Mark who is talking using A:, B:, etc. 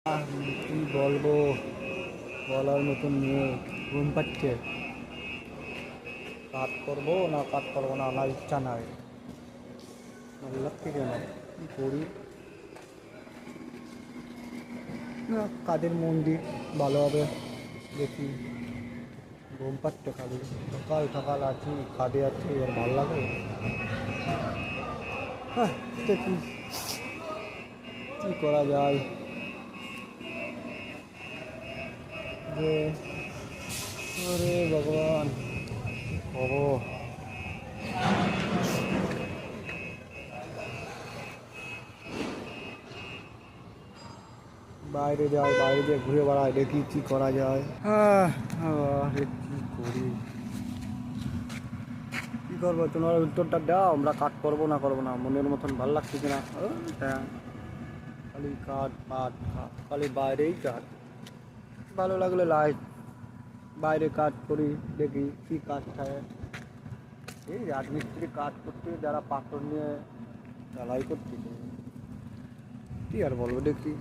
A: কি বলবো, বলার মতন নিয়ে ঘুম পাচ্ছে। কাজ করবো না কাজ করবো না আমার ইচ্ছা নাই, ভালো লাগছে কেন, কি করি না, কাজের মন দিই ভালো হবে। দেখি, ঘুম পাচ্ছে খালি, সকাল সকাল আছি, কাজে আছি, আর ভালো লাগে। হ্যাঁ, দেখি কী করা যায় যে, ওরে ভগবান, হবো। বাইরে যাই, বাইরে দিয়ে ঘুরে বেড়াই, দেখি কী করা যায়। আরে কী করি, কী করবো, তোমার উত্তরটা দাও। আমরা কাজ করবো না করবো না, মনের মতন ভালো লাগছে কিনা। হ্যাঁ, খালি কাজ কাজ কাজ, খালি বাইরেই কাজ। ভালো লাগলে লাইট বাইরে কাজ করি, দেখি কী কাজ থাকে। এই রাজমিস্ত্রি কাজ করতে, যারা পাথর নিয়ে ঢালাই করতে, কী আর বলবো, দেখি।